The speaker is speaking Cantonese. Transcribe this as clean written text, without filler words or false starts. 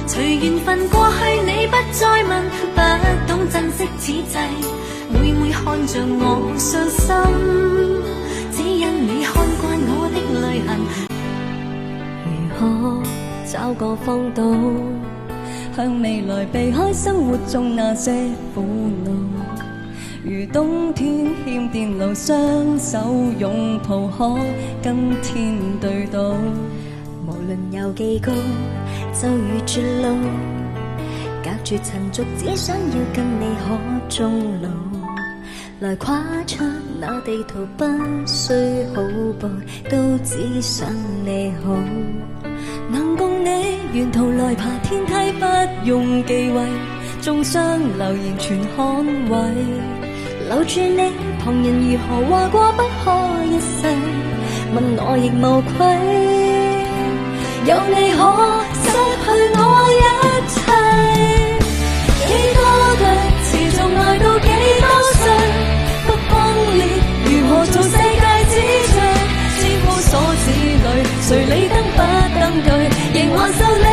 隨緣分過去，你不再問，不懂珍惜此際，每每看着我傷心，只因你看慣我的淚痕。如何找個方道，向未來避開生活中那些苦惱？如冬天欠電路，雙手擁抱可跟天對賭。無論有幾高，就如絕路，隔絕塵俗，只想要跟你可終老。來跨出那地圖，不需好步，都只想你好。能共你沿途來爬天梯，不用忌諱，中傷留言全捍衛。留住你，旁人如何話過不可一世，問我亦無愧。有你可失去我一切，幾多對持續愛到幾多歲，不崩裂如何做世界之最？千夫所指裏，誰理燈不登對，仍還受你